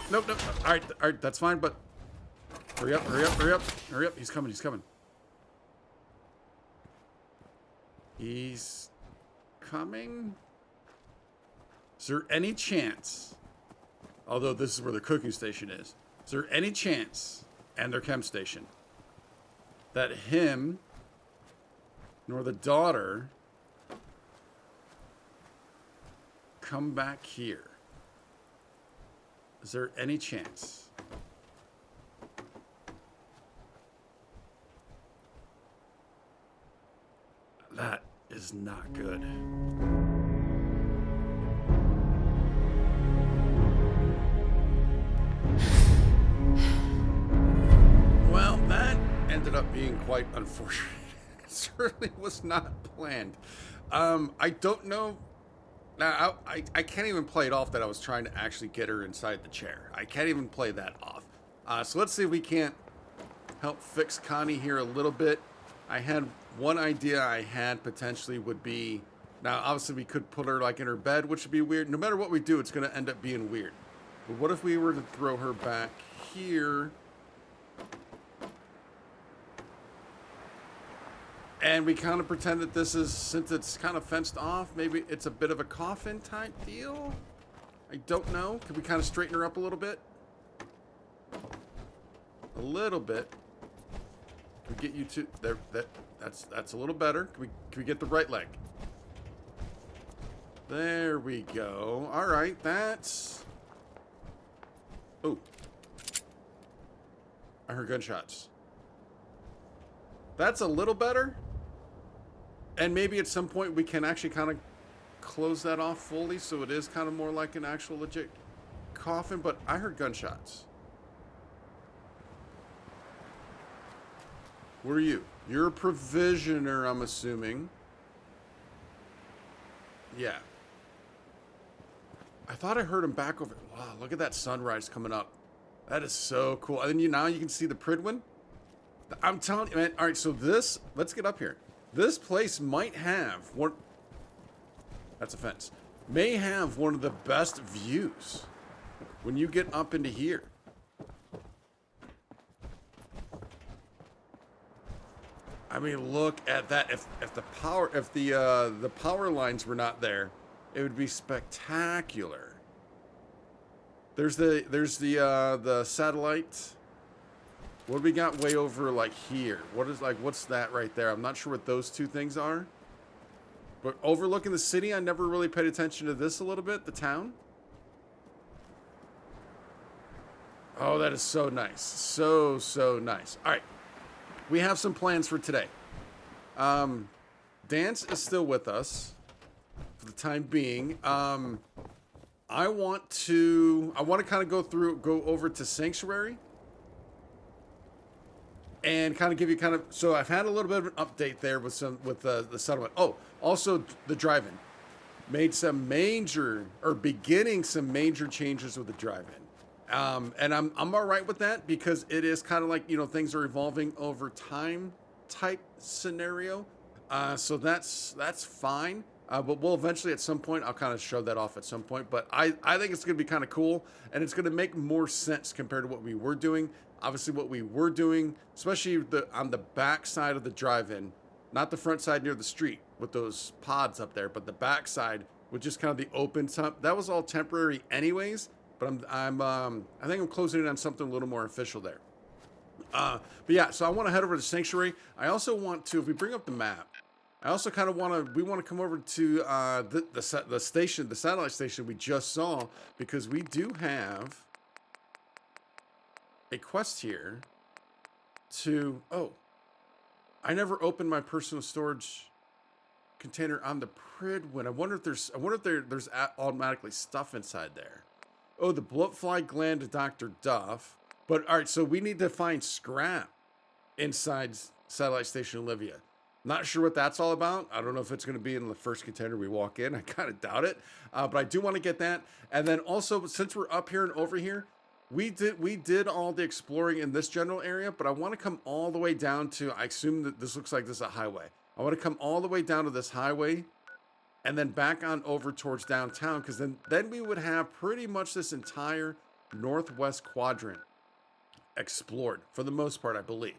Nope, nope. All right, that's fine, but hurry up, hurry up, hurry up, hurry up. He's coming, he's coming. He's coming? Is there any chance, although this is where the cooking station is there any chance, and their chem station, that him nor the daughter come back here? Is there any chance? That is not good. Well, that ended up being quite unfortunate. It certainly was not planned. I don't know. Now, I can't even play it off that I was trying to actually get her inside the chair. I can't even play that off. So let's see if we can't help fix Connie here a little bit. I had one idea I had potentially would be, now obviously we could put her like in her bed, which would be weird. No matter what we do, it's going to end up being weird. But what if we were to throw her back here? And we kind of pretend that this is, since it's kind of fenced off, maybe it's a bit of a coffin type deal? I don't know. Can we kind of straighten her up a little bit? A little bit. Can we get you to there? That's a little better. Can we get the right leg? There we go. All right, that's. Oh, I heard gunshots. That's a little better. And maybe at some point we can actually kind of close that off fully, so it is kind of more like an actual legit coffin. But I heard gunshots. What are you? You're a provisioner, I'm assuming. Yeah. I thought I heard him back over. Wow, look at that sunrise coming up. That is so cool. And then now you can see the Pridwin. I'm telling you, man. All right, so this, let's get up here. This place might have one. That's a fence. May have one of the best views when you get up into here. I mean, look at that. If the power lines were not there, it would be spectacular. There's the satellite. What do we got way over like here? What's that right there? I'm not sure what those two things are. But overlooking the city, I never really paid attention to this a little bit, the town. Oh, that is so nice. So nice. All right. We have some plans for today. Dance is still with us for the time being. I want to kind of go over to Sanctuary. And kind of give you so I've had a little bit of an update there with the settlement. Oh, also the drive-in made some beginning some major changes with the drive-in, and I'm all right with that because it is kind of like, things are evolving over time type scenario. So that's fine. But we'll eventually at some point I'll kind of show that off at some point. But I think it's going to be kind of cool, and it's going to make more sense compared to what we were doing. Obviously, what we were doing, especially on the back side of the drive-in, not the front side near the street with those pods up there, but the back side with just kind of the open top. That was all temporary, anyways. But I think I'm closing in on something a little more official there. But yeah, so I want to head over to Sanctuary. I also want to, if we bring up the map, I also kind of want to come over to the station, the satellite station we just saw, because we do have a quest here to, I never opened my personal storage container on the Pridwin. I wonder if there's automatically stuff inside there. Oh, the bloatfly gland to Dr. Duff. But all right, so we need to find scrap inside Satellite Station Olivia. Not sure what that's all about. I don't know if it's going to be in the first container we walk in. I kind of doubt it. But I do want to get that. And then also, since we're up here and over here, we did all the exploring in this general area, but I want to come all the way down to, I assume that this looks like this is a highway. I want to come all the way down to this highway and then back on over towards downtown, because then we would have pretty much this entire northwest quadrant explored for the most part, I believe.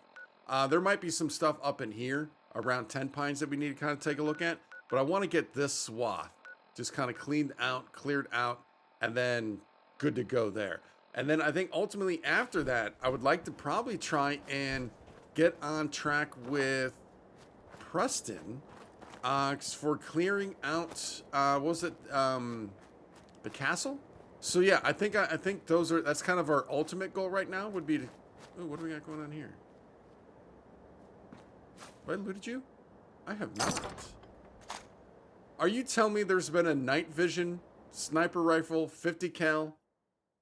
There might be some stuff up in here around 10 Pines that we need to kind of take a look at, but I want to get this swath just kind of cleaned out, cleared out, and then good to go there. And then I think ultimately after that, I would like to probably try and get on track with Preston for clearing out, what was it, the castle? So yeah, I think that's kind of our ultimate goal right now would be to, ooh, what do we got going on here? Have I looted you? I have not. Are you telling me there's been a night vision sniper rifle 50 cal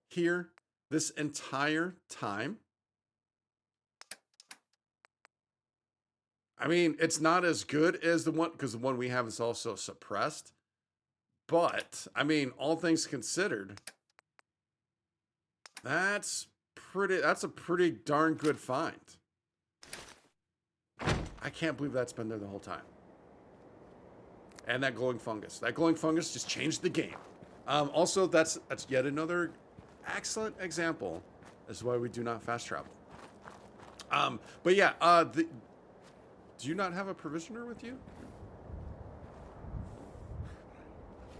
here this entire time? I mean, it's not as good as the one, because the one we have is also suppressed. But, I mean, all things considered, that's a pretty darn good find. I can't believe that's been there the whole time. And that glowing fungus. That glowing fungus just changed the game. Also, that's yet another excellent example as to why we do not fast travel. But yeah, do you not have a provisioner with you?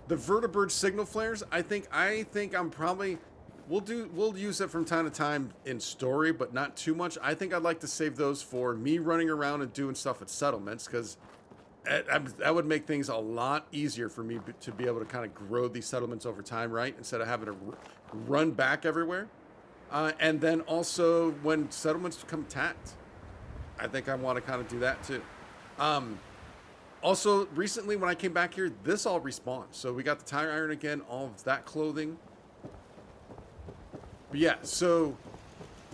The vertibird signal flares, I think I'm probably, we'll use it from time to time in story, but not too much. I think I'd like to save those for me running around and doing stuff at settlements, because that would make things a lot easier for me to be able to kind of grow these settlements over time, right? Instead of having to run back everywhere. And then also when settlements become attacked, I think I want to kind of do that too. Also, recently when I came back here, this all respawned. So we got the tire iron again, all of that clothing. But yeah, so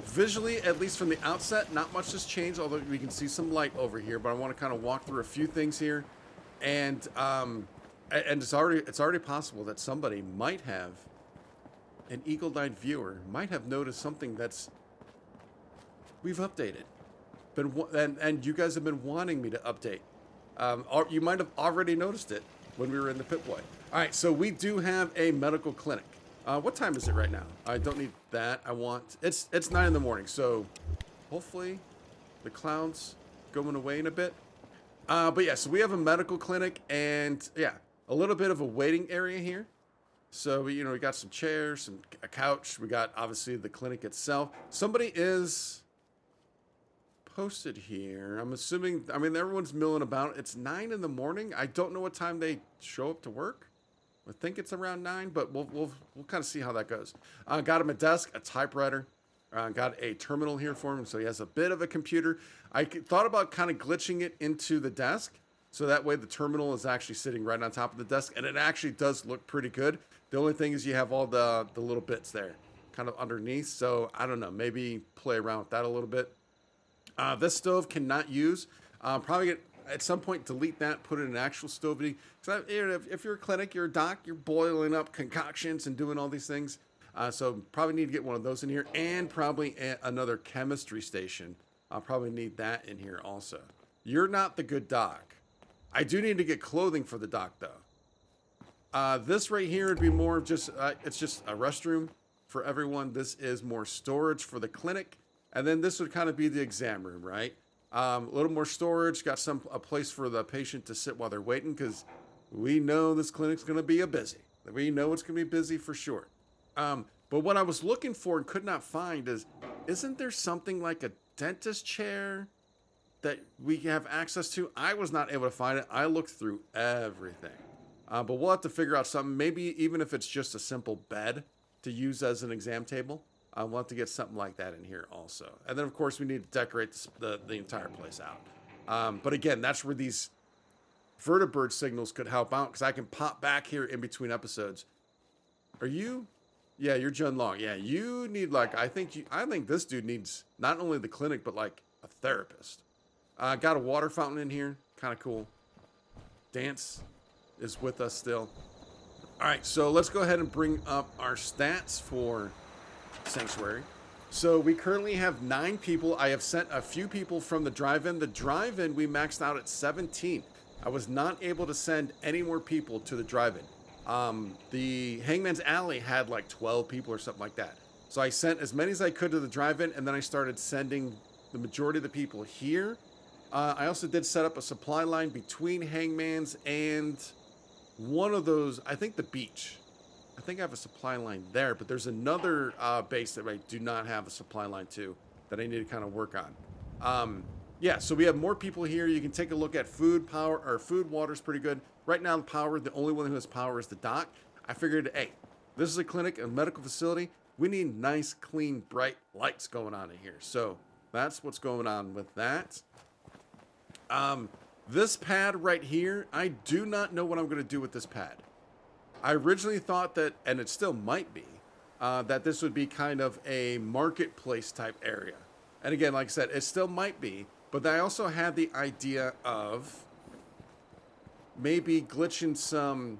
visually, at least from the outset, not much has changed, although we can see some light over here. But I want to kind of walk through a few things here. And it's already possible that somebody might have, an eagle-eyed viewer, might have noticed something we've updated. And you guys have been wanting me to update. You might have already noticed it when we were in the Pip-Boy. All right, so we do have a medical clinic. What time is it right now? I don't need that. It's 9 in the morning, so hopefully the clouds going away in a bit. But yeah, so we have a medical clinic and yeah, a little bit of a waiting area here. So we got some chairs, a couch. We got obviously the clinic itself. Somebody is posted here. I'm assuming, everyone's milling about. It's 9 in the morning. I don't know what time they show up to work. I think it's around 9, but we'll kind of see how that goes. Got him a desk, a typewriter. Got a terminal here for him, so he has a bit of a computer. I thought about kind of glitching it into the desk, so that way the terminal is actually sitting right on top of the desk, and it actually does look pretty good. The only thing is you have all the little bits there kind of underneath, so I don't know, maybe play around with that a little bit. This stove cannot use. Probably at some point delete that, put it in an actual stove. Because if you're a clinic, you're a doc, you're boiling up concoctions and doing all these things. So probably need to get one of those in here, and probably another chemistry station. I'll probably need that in here also. You're not the good doc. I do need to get clothing for the doc though. This right here would be more of just, it's just a restroom for everyone. This is more storage for the clinic. And then this would kind of be the exam room, right? A little more storage, got a place for the patient to sit while they're waiting, because we know this clinic's going to be busy. We know it's going to be busy for sure. But what I was looking for and could not find isn't there something like a dentist chair that we have access to? I was not able to find it. I looked through everything. But we'll have to figure out something, maybe even if it's just a simple bed to use as an exam table. We'll have to get something like that in here also. And then, of course, we need to decorate the entire place out. But again, that's where these vertibird signals could help out, because I can pop back here in between episodes. Are you? Yeah, you're Jun Long. Yeah, you need I think this dude needs not only the clinic, but like a therapist. Got a water fountain in here. Kind of cool. Dance is with us still. All right, so let's go ahead and bring up our stats for Sanctuary. So we currently have 9 people. I have sent a few people from the drive-in. The drive-in we maxed out at 17. I was not able to send any more people to the drive-in. The Hangman's Alley had like 12 people or something like that. So I sent as many as I could to the drive-in, and then I started sending the majority of the people here. I also did set up a supply line between Hangman's and one of those, I think the beach. I think I have a supply line there, but there's another base that I do not have a supply line to that I need to kind of work on. Yeah, so we have more people here. You can take a look at food, power, or food, water's pretty good. Right now, the power, the only one who has power is the doc. I figured, hey, this is a clinic, a medical facility. We need nice, clean, bright lights going on in here. So that's what's going on with that. This pad right here, I do not know what I'm going to do with this pad. I originally thought that, and it still might be, that this would be kind of a marketplace type area. And again, like I said, it still might be, but I also had the idea of maybe glitching some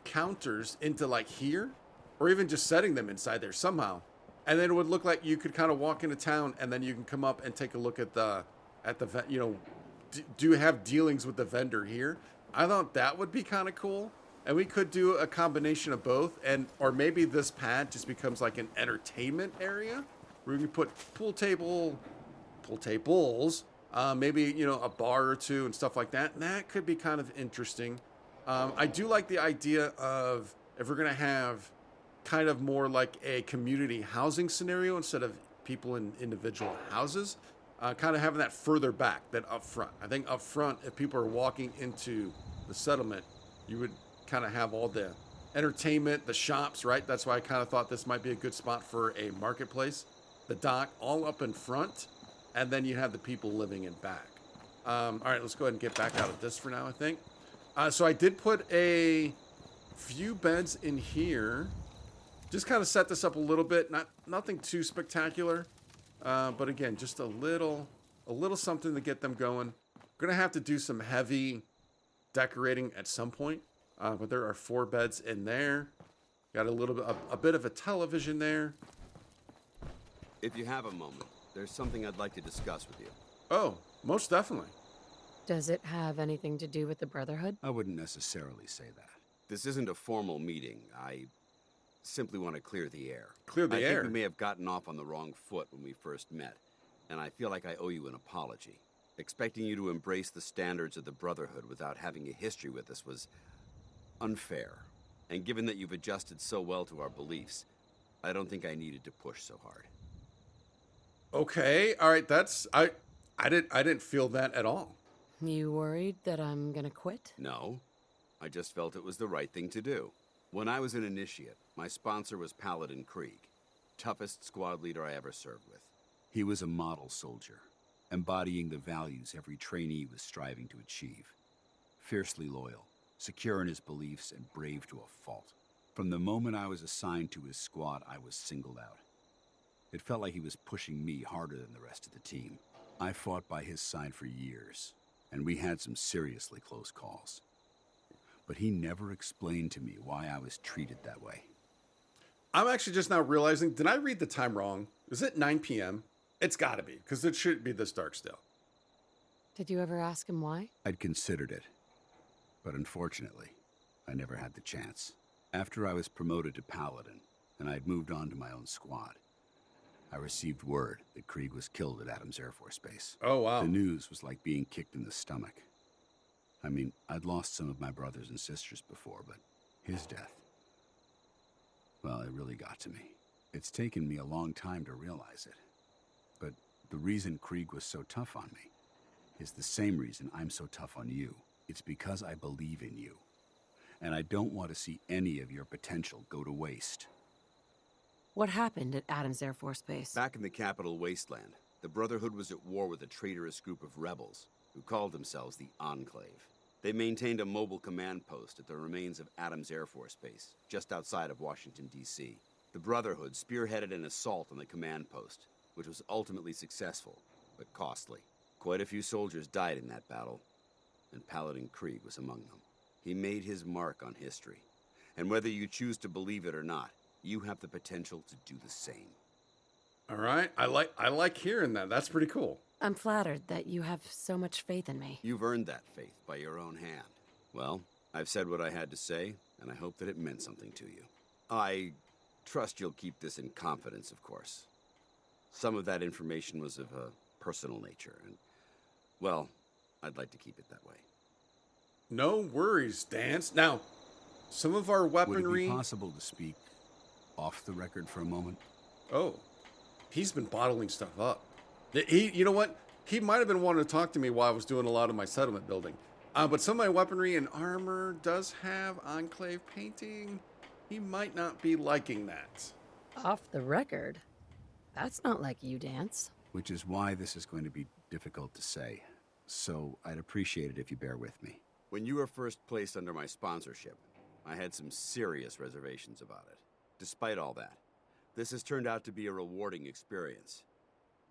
counters into like here, or even just setting them inside there somehow. And then it would look like you could kind of walk into town and then you can come up and take a look at the you know, do have dealings with the vendor here. I thought that would be kind of cool. And we could do a combination of both, or maybe this pad just becomes like an entertainment area where we can put pool tables, maybe, you know, a bar or two and stuff like that. And that could be kind of interesting. I do like the idea of, if we're going to have kind of more like a community housing scenario instead of people in individual houses, kind of having that further back than up front. I think up front, if people are walking into the settlement, you would kind of have all the entertainment, the shops, right? That's why I kind of thought this might be a good spot for a marketplace. The dock all up in front, and then you have the people living in back. All right, let's go ahead and get back out of this for now, I think. So I did put a few beds in here. Just kind of set this up a little bit. Nothing too spectacular. But again, just a little something to get them going. Gonna have to do some heavy decorating at some point. But there are 4 beds in there. Got a bit of a television there. If you have a moment, there's something I'd like to discuss with you. Oh, most definitely. Does it have anything to do with the Brotherhood? I wouldn't necessarily say that. This isn't a formal meeting. I simply want to clear the air. Clear the air? I think we may have gotten off on the wrong foot when we first met, and I feel like I owe you an apology. Expecting you to embrace the standards of the Brotherhood without having a history with us was unfair. And given that you've adjusted so well to our beliefs, I don't think I needed to push so hard. Okay, all right. I didn't feel that at all. You worried that I'm gonna quit? No, I just felt it was the right thing to do. When I was an initiate, my sponsor was Paladin Krieg, toughest squad leader I ever served with. He was a model soldier, embodying the values every trainee was striving to achieve. Fiercely loyal, secure in his beliefs, and brave to a fault. From the moment I was assigned to his squad, I was singled out. It felt like he was pushing me harder than the rest of the team. I fought by his side for years, and we had some seriously close calls. But he never explained to me why I was treated that way. I'm actually just now realizing, did I read the time wrong? Is it 9 p.m.? It's got to be, because it shouldn't be this dark still. Did you ever ask him why? I'd considered it, but unfortunately, I never had the chance. After I was promoted to Paladin, and I'd moved on to my own squad, I received word that Krieg was killed at Adams Air Force Base. Oh, wow. The news was like being kicked in the stomach. I mean, I'd lost some of my brothers and sisters before, but his death, well, it really got to me. It's taken me a long time to realize it. But the reason Krieg was so tough on me is the same reason I'm so tough on you. It's because I believe in you. And I don't want to see any of your potential go to waste. What happened at Adams Air Force Base? Back in the capital wasteland, the Brotherhood was at war with a traitorous group of rebels who called themselves the Enclave. They maintained a mobile command post at the remains of Adams Air Force Base, just outside of Washington, D.C. The Brotherhood spearheaded an assault on the command post, which was ultimately successful, but costly. Quite a few soldiers died in that battle, and Paladin Krieg was among them. He made his mark on history, and whether you choose to believe it or not, you have the potential to do the same. All right. I like hearing that. That's pretty cool. I'm flattered that you have so much faith in me. You've earned that faith by your own hand. Well, I've said what I had to say, and I hope that it meant something to you. I trust you'll keep this in confidence, of course. Some of that information was of a personal nature, and, well, I'd like to keep it that way. No worries, Dance. Now, some of our Would weaponry... it be possible to speak off the record for a moment? Oh, he's been bottling stuff up. You know what? He might have been wanting to talk to me while I was doing a lot of my settlement building. But some of my weaponry and armor does have Enclave painting. He might not be liking that. Off the record? That's not like you, Dance. Which is why this is going to be difficult to say. So I'd appreciate it if you bear with me. When you were first placed under my sponsorship, I had some serious reservations about it. Despite all that, this has turned out to be a rewarding experience.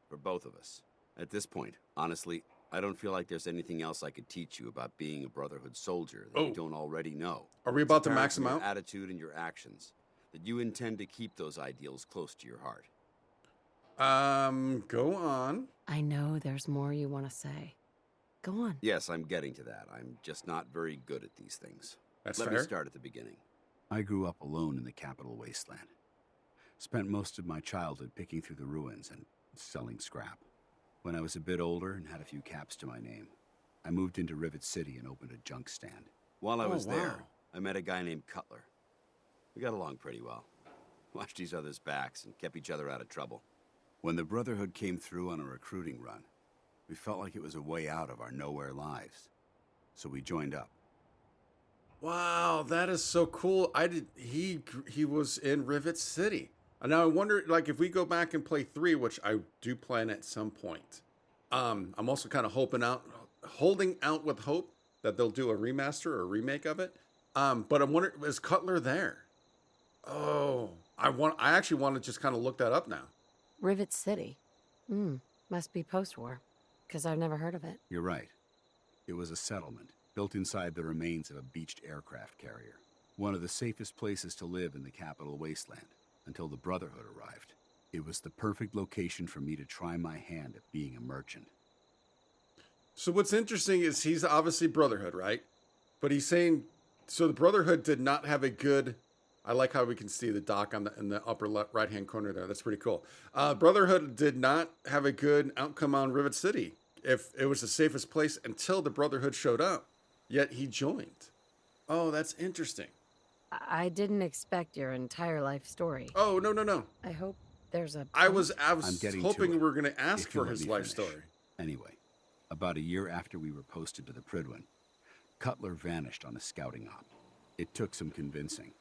For both of us. At this point, honestly, I don't feel like there's anything else I could teach you about being a Brotherhood soldier that you don't already know. Are we about to max him out? Your attitude and your actions, that you intend to keep those ideals close to your heart. Go on. I know there's more you want to say. Go on. Yes, I'm getting to that. I'm just not very good at these things. That's Let fair. me start at the beginning. I grew up alone in the capital wasteland. Spent most of my childhood picking through the ruins and selling scrap. When I was a bit older and had a few caps to my name, I moved into Rivet City and opened a junk stand. While I was wow. there, I met a guy named Cutler. We got along pretty well. Watched each other's backs and kept each other out of trouble. When the Brotherhood came through on a recruiting run, we felt like it was a way out of our nowhere lives. So we joined up. Wow, that is so cool. He was in Rivet City. And now I wonder, like, if we go back and play 3, which I do plan at some point. I'm also kind of holding out with hope that they'll do a remaster or a remake of it. But I'm wondering, is Cutler there? Oh, I actually want to just kind of look that up now. Rivet City. Must be post-war, because I've never heard of it. You're right. It was a settlement built inside the remains of a beached aircraft carrier. One of the safest places to live in the capital wasteland until the Brotherhood arrived. It was the perfect location for me to try my hand at being a merchant. So what's interesting is he's obviously Brotherhood, right? But he's saying, so the Brotherhood did not have a good... I like how we can see the dock in the upper right-hand corner there. That's pretty cool. Brotherhood did not have a good outcome on Rivet City. If it was the safest place until the Brotherhood showed up, yet he joined. Oh, that's interesting. I didn't expect your entire life story. Oh, no. I hope there's a... I was I'm getting hoping to it, we were going to ask if you'll for let his me life finish. story. Anyway, about a year after we were posted to the Pridwin, Cutler vanished on a scouting op. It took some convincing,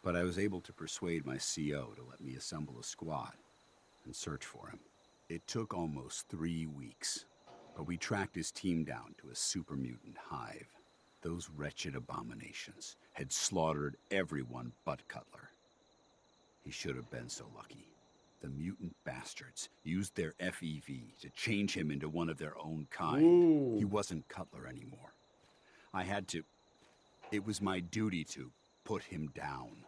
but I was able to persuade my CO to let me assemble a squad and search for him. It took almost 3 weeks, but we tracked his team down to a super mutant hive. Those wretched abominations had slaughtered everyone but Cutler. He should have been so lucky. The mutant bastards used their FEV to change him into one of their own kind. Ooh. He wasn't Cutler anymore. I had to... It was my duty to put him down.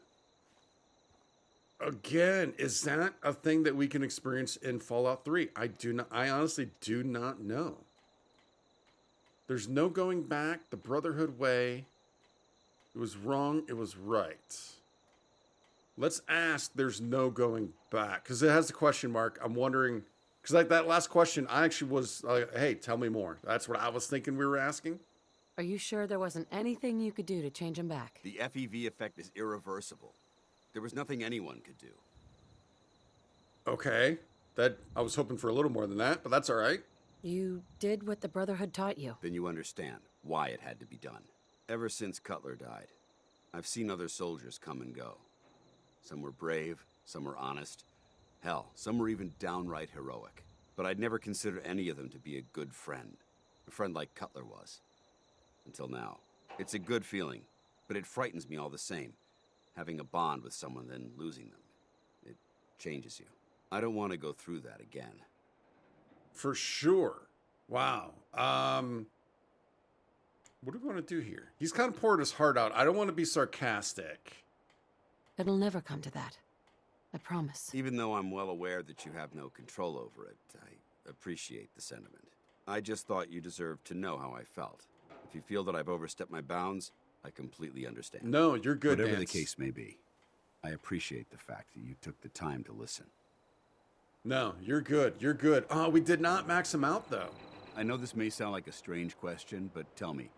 Again, is that a thing that we can experience in Fallout 3? I honestly do not know. There's no going back. The Brotherhood way. It was wrong. It was right. Let's ask there's no going back. Because it has a question mark. I'm wondering. Because like that last question, I actually was like, hey, tell me more. That's what I was thinking we were asking. Are you sure there wasn't anything you could do to change him back? The FEV effect is irreversible. There was nothing anyone could do. Okay. I was hoping for a little more than that, but that's all right. You did what the Brotherhood taught you. Then you understand why it had to be done. Ever since Cutler died, I've seen other soldiers come and go. Some were brave, some were honest. Hell, some were even downright heroic. But I'd never considered any of them to be a good friend. A friend like Cutler was. Until now. It's a good feeling, but it frightens me all the same. Having a bond with someone, then losing them. It changes you. I don't want to go through that again. For sure. Wow. What do we want to do here? He's kind of poured his heart out. I don't want to be sarcastic. It'll never come to that. I promise. Even though I'm well aware that you have no control over it, I appreciate the sentiment. I just thought you deserved to know how I felt. If you feel that I've overstepped my bounds, I completely understand. No, you're good, Whatever Dance. the case may be, I appreciate the fact that you took the time to listen. No, you're good. You're good. Oh, we did not max him out, though. I know this may sound like a strange question, but tell me,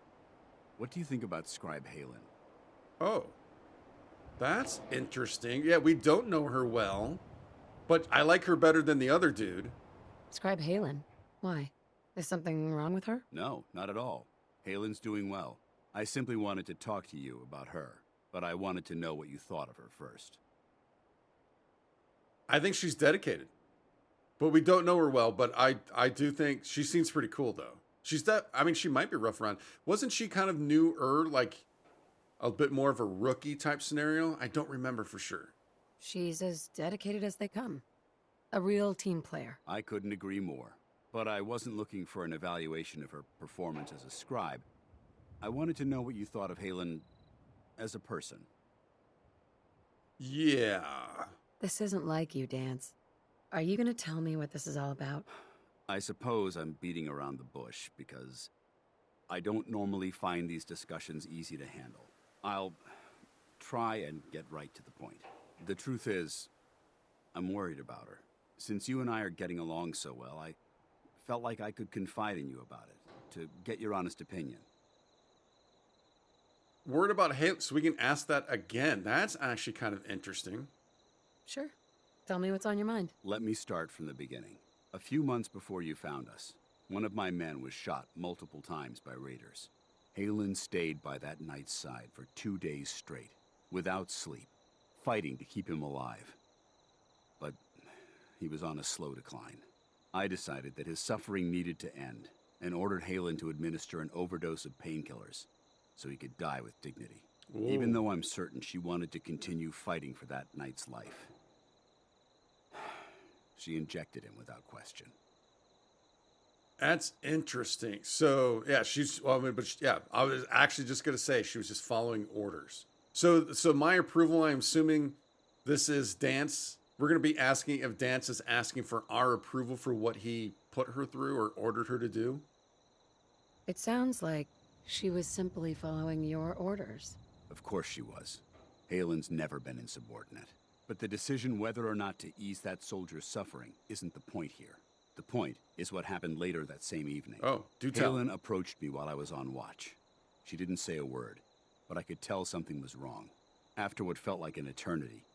what do you think about Scribe Halen? Oh, that's interesting. Yeah, we don't know her well, but I like her better than the other dude. Scribe Halen. Why? Is something wrong with her? No, not at all. Halen's doing well. I simply wanted to talk to you about her, but I wanted to know what you thought of her first. I think she's dedicated, but we don't know her well. But I do think she seems pretty cool, though. I mean, she might be rough around. Wasn't she kind of newer, like a bit more of a rookie type scenario? I don't remember for sure. She's as dedicated as they come. A real team player. I couldn't agree more, but I wasn't looking for an evaluation of her performance as a scribe. I wanted to know what you thought of Halen as a person. Yeah. This isn't like you, Dance. Are you gonna tell me what this is all about? I suppose I'm beating around the bush because I don't normally find these discussions easy to handle. I'll try and get right to the point. The truth is, I'm worried about her. Since you and I are getting along so well, I felt like I could confide in you about it, to get your honest opinion. Word about Halen, so we can ask that again. That's actually kind of interesting. Sure. Tell me what's on your mind. Let me start from the beginning. A few months before you found us, one of my men was shot multiple times by raiders. Halen stayed by that knight's side for 2 days straight, without sleep, fighting to keep him alive. But he was on a slow decline. I decided that his suffering needed to end, and ordered Halen to administer an overdose of painkillers, so he could die with dignity. Ooh. Even though I'm certain she wanted to continue fighting for that knight's life. She injected him without question. That's interesting. So yeah, I was actually just gonna say she was just following orders. So my approval, I'm assuming this is Dance. We're gonna be asking if Dance is asking for our approval for what he put her through or ordered her to do. It sounds like she was simply following your orders. Of course she was. Halen's never been insubordinate. But the decision whether or not to ease that soldier's suffering isn't the point here. The point is what happened later that same evening. Oh, do tell. Halen approached me while I was on watch. She didn't say a word, but I could tell something was wrong. After what felt like an eternity,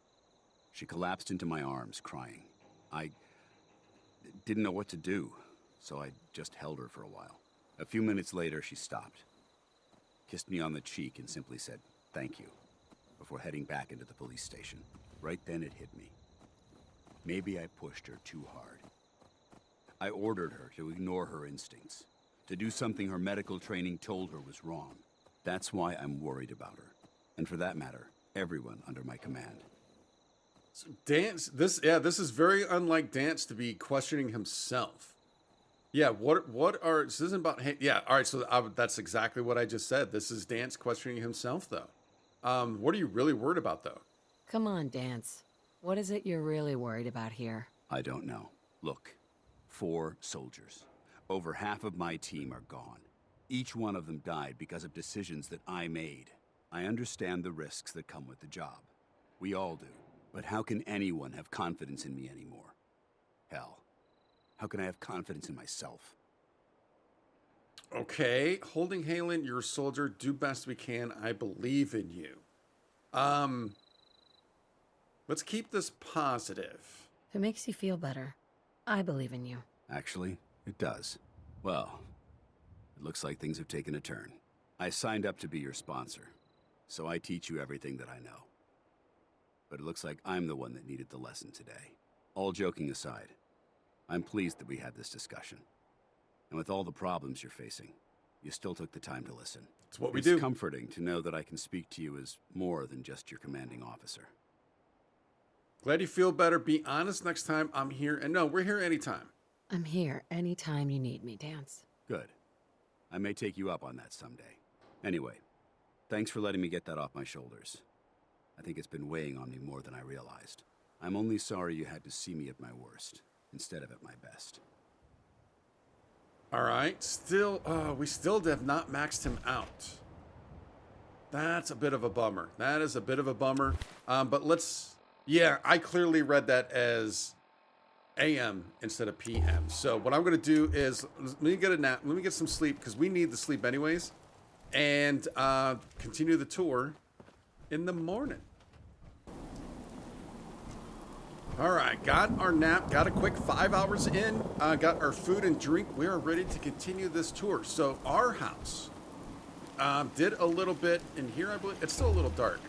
she collapsed into my arms, crying. I didn't know what to do, so I just held her for a while. A few minutes later, she stopped, kissed me on the cheek, and simply said, "Thank you," before heading back into the police station. Right then it hit me. Maybe I pushed her too hard. I ordered her to ignore her instincts, to do something her medical training told her was wrong. That's why I'm worried about her. And for that matter, everyone under my command. So Dance, this is very unlike Dance to be questioning himself. Yeah, this isn't about, yeah, all right, so that's exactly what I just said. This is Dance questioning himself, though. What are you really worried about, though? Come on, Dance. What is it you're really worried about here? I don't know. Look, 4 soldiers. Over half of my team are gone. Each one of them died because of decisions that I made. I understand the risks that come with the job. We all do. But how can anyone have confidence in me anymore? Hell, how can I have confidence in myself? Okay, holding Halen, you're a soldier. Do best we can. I believe in you. Let's keep this positive. If it makes you feel better, I believe in you. Actually, it does. Well, it looks like things have taken a turn. I signed up to be your sponsor, so I teach you everything that I know. But it looks like I'm the one that needed the lesson today. All joking aside, I'm pleased that we had this discussion. And with all the problems you're facing, you still took the time to listen. It's what we do. It's comforting to know that I can speak to you as more than just your commanding officer. Glad you feel better. Be honest next time. I'm here. And no, we're here anytime. I'm here anytime you need me, Dance. Good. I may take you up on that someday. Anyway, thanks for letting me get that off my shoulders. I think it's been weighing on me more than I realized. I'm only sorry you had to see me at my worst, instead of at my best. All right. We still have not maxed him out. That's a bit of a bummer. That is a bit of a bummer. But yeah, I clearly read that as AM instead of PM. So what I'm going to do is let me get a nap. Let me get some sleep because we need the sleep anyways. And continue the tour in the morning. All right, got our nap, got a quick 5 hours in, got our food and drink. We are ready to continue this tour. So our house did a little bit in here, I believe. It's still a little dark.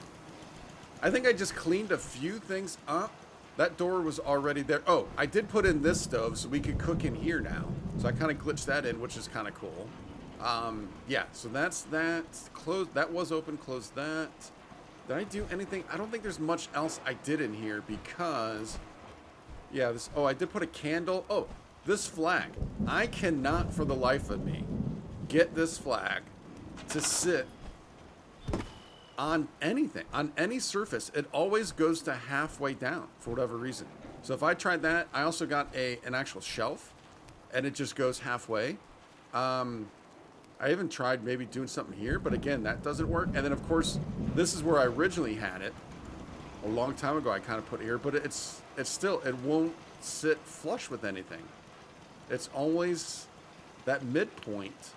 I think I just cleaned a few things up. That door was already there. Oh, I did put in this stove so we could cook in here now. So I kind of glitched that in, which is kind of cool. Yeah, so that's that. Closed. That was open. Closed that. Did I do anything? I don't think there's much else I did in here because, yeah, this. Oh, I did put a candle. Oh, this flag. I cannot for the life of me get this flag to sit on anything, on any surface. It always goes to halfway down for whatever reason. So if I tried that, I also got an actual shelf, and it just goes halfway. I even tried maybe doing something here, but again, that doesn't work. And then of course, this is where I originally had it a long time ago. I kind of put it here, but it's still, it won't sit flush with anything. It's always that midpoint.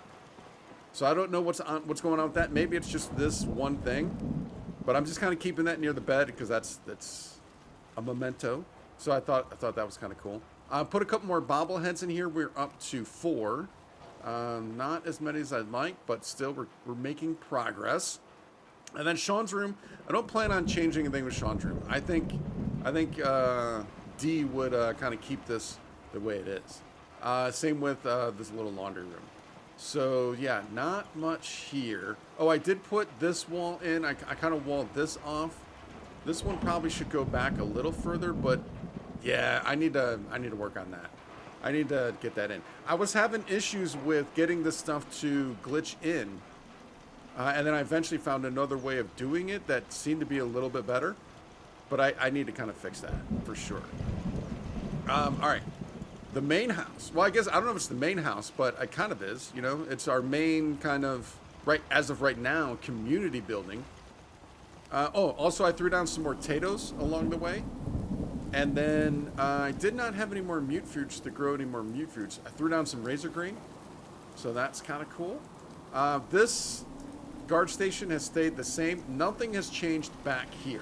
So I don't know what's going on with that. Maybe it's just this one thing, but I'm just kind of keeping that near the bed because that's a memento. So I thought that was kind of cool. Put a couple more bobbleheads in here. We're up to 4. Not as many as I'd like, but still we're making progress. And then Sean's room. I don't plan on changing anything with Sean's room. I think D would kind of keep this the way it is. Same with this little laundry room. So yeah, not much here. Oh, I did put this wall in. I kind of walled this off. This one probably should go back a little further, but yeah, I need to work on that. I need to get that in. I was having issues with getting this stuff to glitch in, and then I eventually found another way of doing it that seemed to be a little bit better, but I need to kind of fix that for sure. All right. The main house. Well, I guess I don't know if it's the main house, but it kind of is. You know, it's our main kind of as of right now community building. Oh, also I threw down some more potatoes along the way, and then I did not have any more mute fruits to grow any more mute fruits. I threw down some razor green, so that's kind of cool. This guard station has stayed the same. Nothing has changed back here.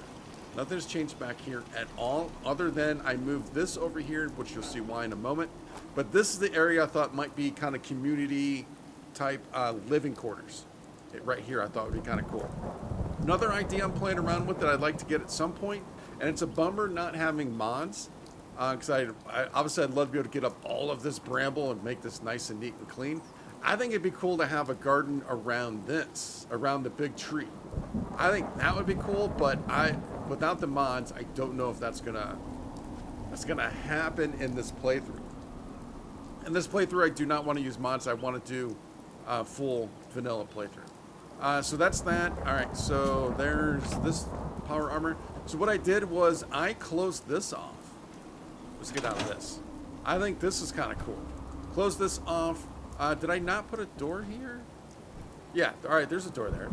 Nothing has changed back here at all, other than I moved this over here, which you'll see why in a moment. But this is the area I thought might be kind of community type living quarters. Right here I thought would be kind of cool. Another idea I'm playing around with that I'd like to get at some point, and it's a bummer not having mods, because I obviously I'd love to be able to get up all of this bramble and make this nice and neat and clean. I think it'd be cool to have a garden around this, around the big tree. I think that would be cool, but without the mods, I don't know if that's gonna happen in this playthrough. In this playthrough, I do not want to use mods. I want to do full vanilla playthrough. So that's that. All right, so there's this power armor. So what I did was I closed this off. Let's get out of this. I think this is kind of cool. Close this off. Did I not put a door here? Yeah, all right, there's a door there.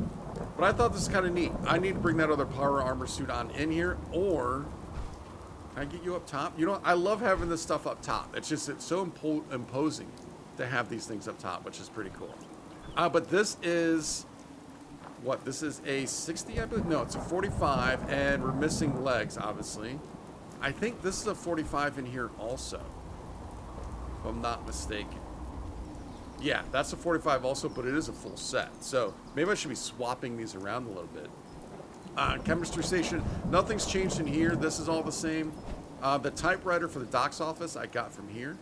But I thought this is kind of neat. I need to bring that other power armor suit on in here, or can I get you up top? You know, I love having this stuff up top. It's so imposing to have these things up top, which is pretty cool. But this is, what? This is a 60, I believe? No, it's a 45, and we're missing legs, obviously. I think this is a 45 in here also, if I'm not mistaken. Yeah, that's a 45 also, but it is a full set. So maybe I should be swapping these around a little bit. Chemistry station, nothing's changed in here. This is all the same. The typewriter for the doc's office I got from here.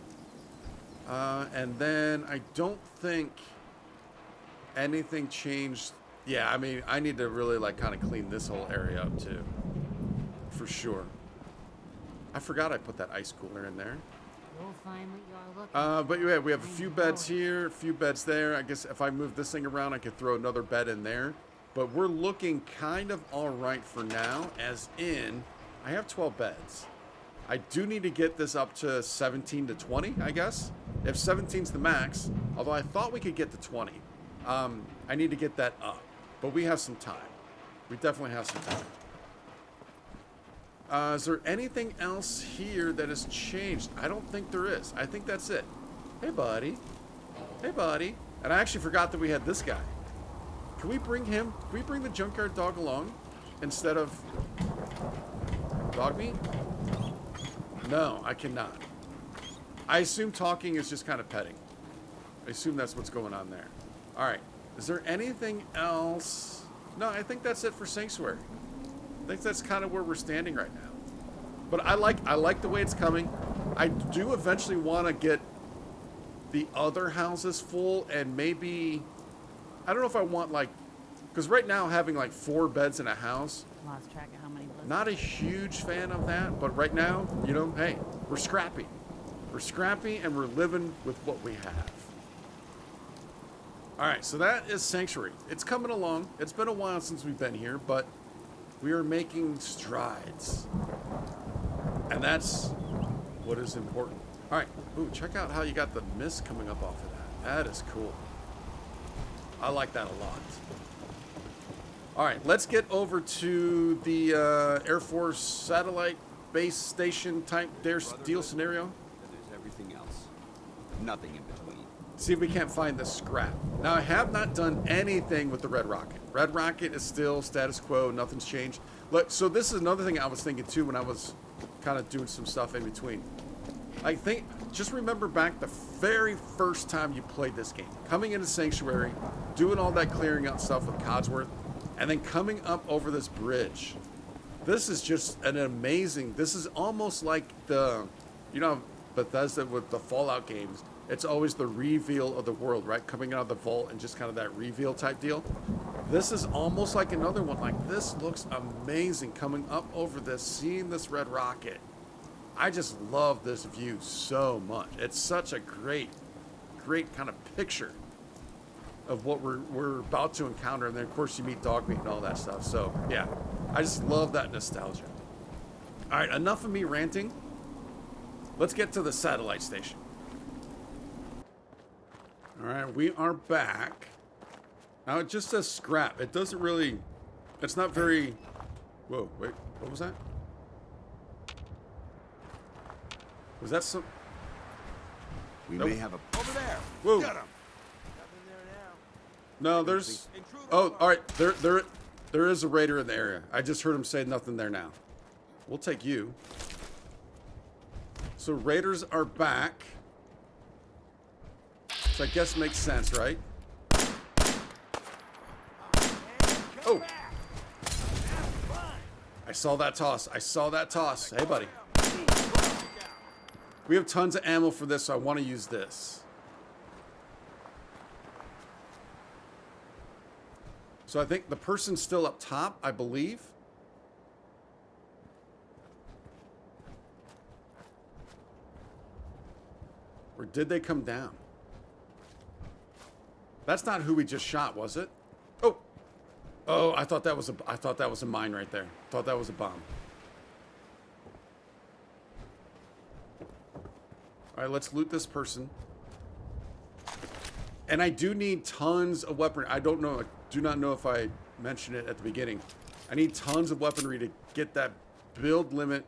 And then I don't think anything changed. Yeah, I mean, I need to really kind of clean this whole area up too, for sure. I forgot I put that ice cooler in there. You'll find what you're looking but yeah, we have a few beds here, a few beds there. I guess if I move this thing around, I could throw another bed in there. But we're looking kind of all right for now, as in, I have 12 beds. I do need to get this up to 17 to 20, I guess. If 17's the max, although I thought we could get to 20. I need to get that up, but we have some time. We definitely have some time. Is there anything else here that has changed? I don't think there is. I think that's it. Hey, buddy. Hey, buddy. And I actually forgot that we had this guy. Can we bring him? Can we bring the junkyard dog along instead of dog meat? No, I cannot. I assume talking is just kind of petting. I assume that's what's going on there. All right. Is there anything else? No, I think that's it for Sanctuary. I think that's kind of where we're standing right now. But I like the way it's coming. I do eventually want to get the other houses full, and maybe I don't know if I want like, because right now having like 4 beds in a house, Lost track of how many blizzards. not a huge fan of that. But right now, you know, hey, we're scrappy. We're scrappy and we're living with what we have. All right, so that is Sanctuary. It's coming along. It's been a while since we've been here, but we are making strides. And that's what is important. All right, ooh, check out how you got the mist coming up off of that. That is cool. I like that a lot. All right, let's get over to the Air Force satellite base station type deal scenario. And there's everything else. Nothing in between. See if we can't find the scrap. Now, I have not done anything with the Red Rocket. Red Rocket is still status quo. Nothing's changed. Look, so this is another thing I was thinking, too, when I was kind of doing some stuff in between. I think, just remember back the very first time you played this game. Coming into Sanctuary, doing all that clearing out stuff with Codsworth, and then coming up over this bridge. This is just an amazing, this is almost like the, you know, Bethesda with the Fallout games. It's always the reveal of the world, right? Coming out of the vault and just kind of that reveal type deal. This is almost like another one. Like, this looks amazing coming up over this, seeing this Red Rocket. I just love this view so much. It's such a great kind of picture of what we're about to encounter. And then, of course, you meet Dogmeat and all that stuff. So, yeah, I just love that nostalgia. All right, enough of me ranting. Let's get to the satellite station. All right, we are back. Now, it just says scrap. It doesn't really... It's not very... Whoa, wait, what was that? Was that some... We Nope. may have a... Over there! Whoa. Got him! No, there's... Oh, all right, there is a raider in the area. I just heard him say nothing there now. We'll take you. So raiders are back. So I guess makes sense, right? Oh! I saw that toss. I saw that toss. Hey, buddy. We have tons of ammo for this, so I want to use this. So I think the person's still up top, I believe. Or did they come down? That's not who we just shot, was it? Oh. Oh, I thought that was a mine right there. I thought that was a bomb. All right, let's loot this person. And I do need tons of weaponry. I do not know if I mentioned it at the beginning. I need tons of weaponry to get that build limit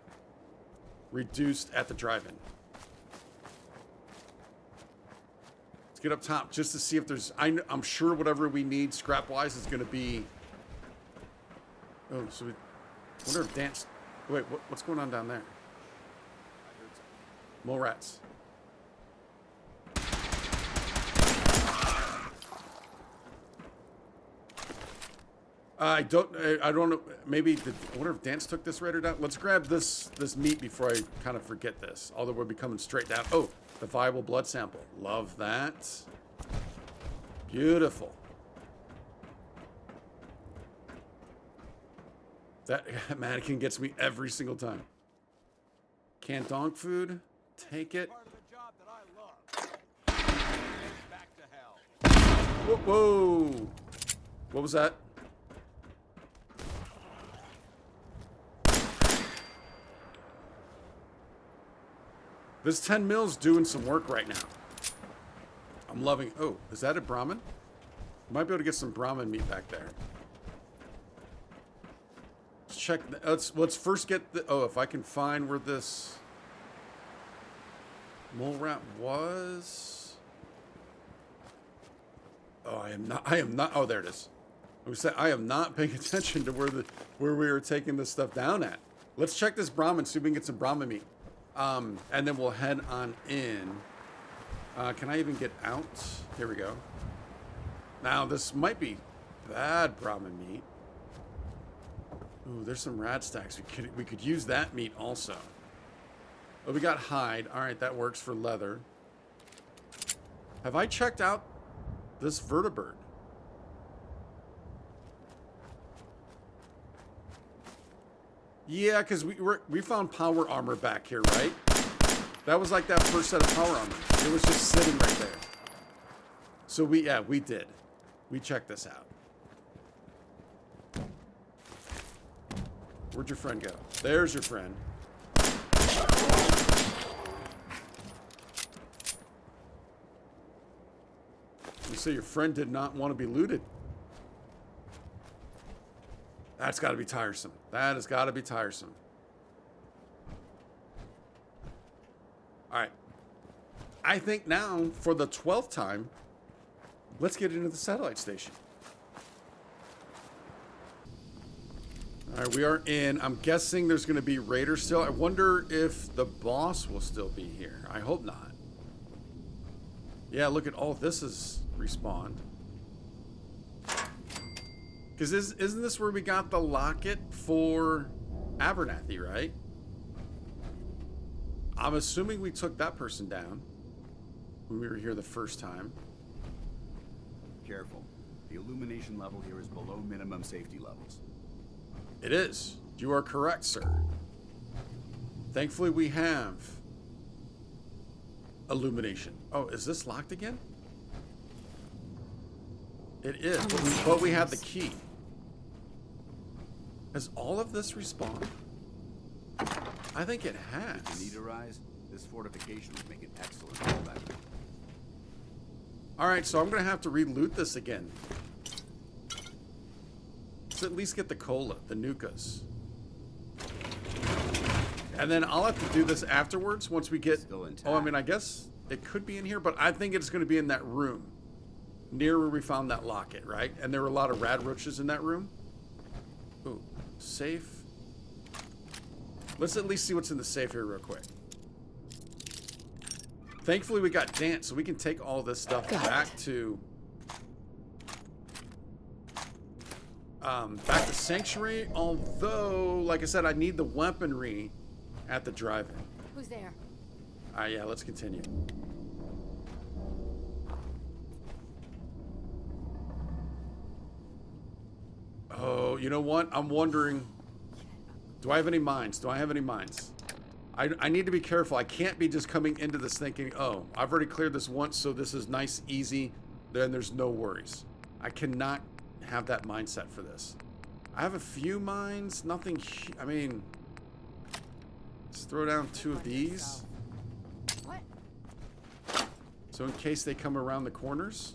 reduced at the drive-in. Let's get up top just to see if there's... I'm sure whatever we need scrap-wise is going to be... Oh, so we... I wonder if Dance... Wait, what's going on down there? Mole rats. I don't know. Maybe I wonder if Dance took this raider down. Let's grab this meat before I kind of forget this. Although we'll be coming straight down. Oh, the viable blood sample. Love that. Beautiful. That mannequin gets me every single time. Canned dog food. Take it. Whoa, whoa. What was that? This 10 mil's doing some work right now. I'm loving... Oh, is that a Brahmin? Might be able to get some Brahmin meat back there. check. Let's first get the. Oh, if I can find where this mole rat was. Oh, I am not. I am not. Oh, there it is. I am not paying attention to where we were taking this stuff down at. Let's check this Brahmin. See if we can get some Brahmin meat. And then we'll head on in. Can I even get out? Here we go. Now this might be bad Brahmin meat. Ooh, there's some rad stacks. We could use that meat also. Oh, we got hide. All right, that works for leather. Have I checked out this vertibird? Yeah, because we found power armor back here, right? That was like that first set of power armor. It was just sitting right there. So we did. We checked this out. Where'd your friend go? There's your friend. You say your friend did not want to be looted. That's got to be tiresome. That has got to be tiresome. All right. I think now, for the 12th time, let's get into the satellite station. All right, we are in. I'm guessing there's going to be raiders still. I wonder if the boss will still be here. I hope not. Yeah, look at all this is respawned. Because isn't this where we got the locket for Abernathy, right? I'm assuming we took that person down when we were here the first time. Careful. The illumination level here is below minimum safety levels. It is. You are correct, sir. Thankfully, we have illumination. Oh, is this locked again? It is, but we have the key. Has all of this respawned? I think it has. If you need a rise, this fortification would make it excellent for that. All right, so I'm going to have to re-loot this again. Let's at least get the cola, the nukas. And then I'll have to do this afterwards once we get... Still intact. Oh, I mean, I guess it could be in here, but I think it's going to be in that room. Near where we found that locket, right? And there were a lot of rad roaches in that room. Ooh, safe. Let's at least see what's in the safe here real quick. Thankfully, we got Dance, so we can take all this stuff back to Sanctuary. Although, like I said, I need the weaponry at the drive-in. Who's there? Yeah, let's continue. Oh, you know what? I'm wondering, do I have any mines? Do I have any mines? I need to be careful. I can't be just coming into this thinking, oh, I've already cleared this once, so this is nice, easy, then there's no worries. I cannot have that mindset for this. I have a few mines, nothing, I mean, let's throw down 2 of these. What? So in case they come around the corners.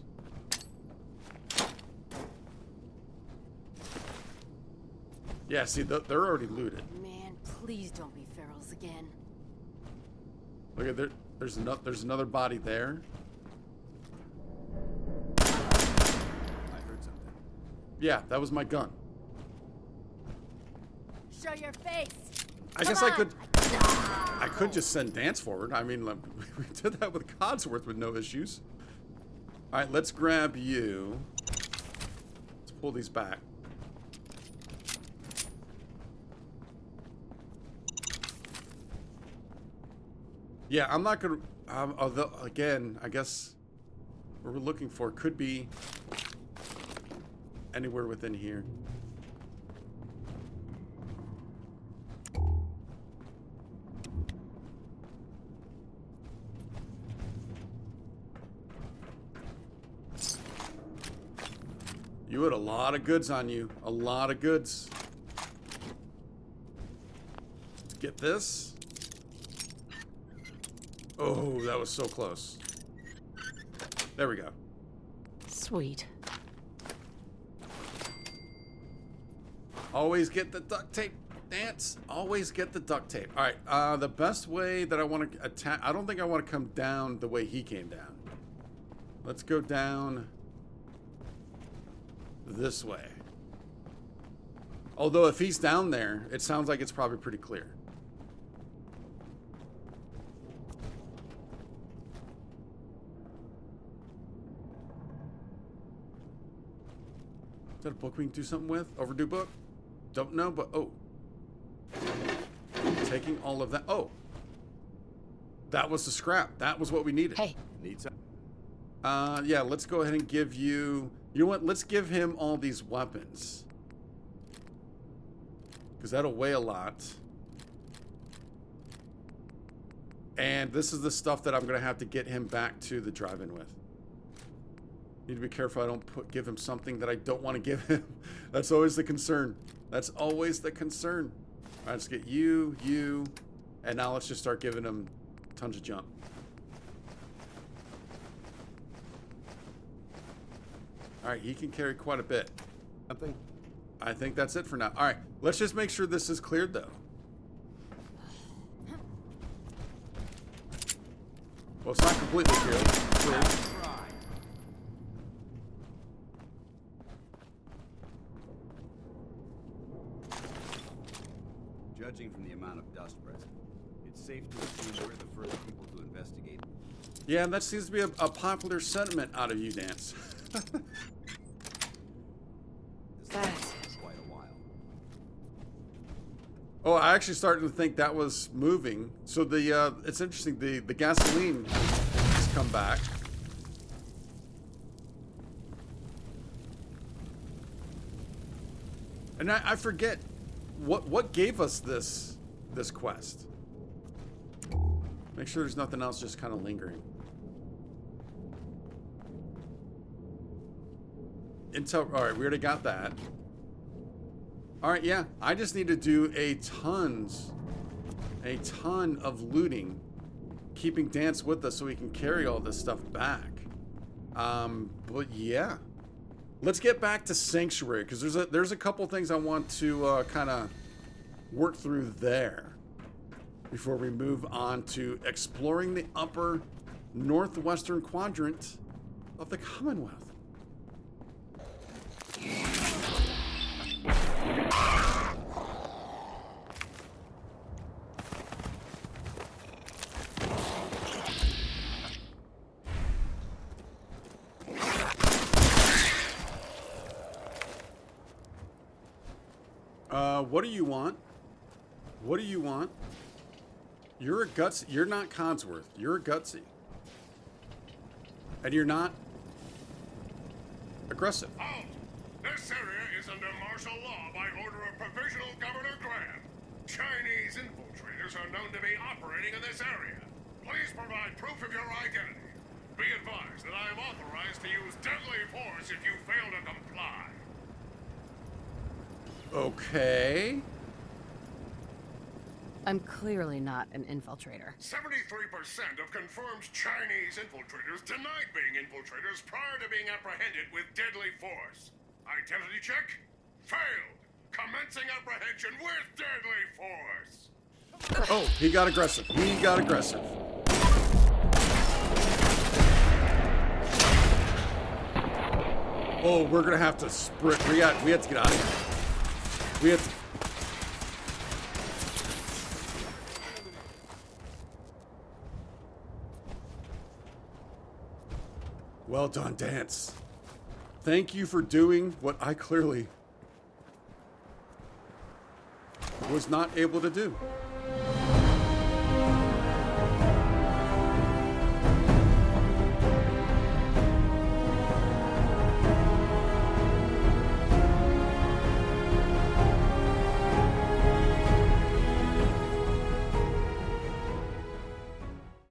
Yeah, see, they're already looted. Man, please don't be ferals again. Look at there. There's another body there. I heard something. Yeah, that was my gun. Show your face. I guess I could just send Dance forward. I mean, like, we did that with Codsworth with no issues. All right, let's grab you. Let's pull these back. Yeah, I'm not gonna. Although, again, I guess what we're looking for could be anywhere within here. You had a lot of goods on you. A lot of goods. Let's get this. Oh, that was so close. There we go. Always get the duct tape. Dance. Always get the duct tape. All right. The best way that I want to attack... I don't think I want to come down the way he came down. Let's go down this way. Although if he's down there, it sounds like it's probably pretty clear. Is that a book we can do something with? Overdue book? Don't know, but oh. Taking all of that. Oh. That was the scrap. That was what we needed. Hey. Need some? Yeah, let's go ahead and give you... You know what? Let's give him all these weapons. Because that'll weigh a lot. And this is the stuff that I'm going to have to get him back to the drive-in with. Need to be careful I don't give him something that I don't want to give him. That's always the concern. That's always the concern. All right, let's get you, and now let's just start giving him tons of jump. All right, he can carry quite a bit. Something? I think that's it for now. All right, let's just make sure this is cleared, though. Well, it's not completely cleared. Judging from the amount of dust present, it's safe to assume we're the first people to investigate. Yeah, that seems to be a popular sentiment out of you, Dance. This That's has quite a while. Oh, I actually started to think that was moving. So the it's interesting. The gasoline has come back. And I forget what gave us this quest. Make sure there's nothing else just kind of lingering. Intel. All right, we already got that. All right, yeah. I just need to do a ton of looting, keeping Dance with us so we can carry all this stuff back. But yeah, let's get back to Sanctuary because there's a couple things I want to kind of work through there before we move on to exploring the upper northwestern quadrant of the Commonwealth. What do you want? What do you want? You're a gutsy. You're not Codsworth. You're a gutsy. And you're not aggressive. Halt! This area is under martial law by order of Provisional Governor Graham. Chinese infiltrators are known to be operating in this area. Please provide proof of your identity. Be advised that I am authorized to use deadly force if you fail to comply. Okay. I'm clearly not an infiltrator. 73% of confirmed Chinese infiltrators denied being infiltrators prior to being apprehended with deadly force. Identity check? Failed. Commencing apprehension with deadly force. Oh, he got aggressive. He got aggressive. Oh, we're gonna have to sprint. We have to get out of here. We have to. Well done, Dance. Thank you for doing what I clearly was not able to do.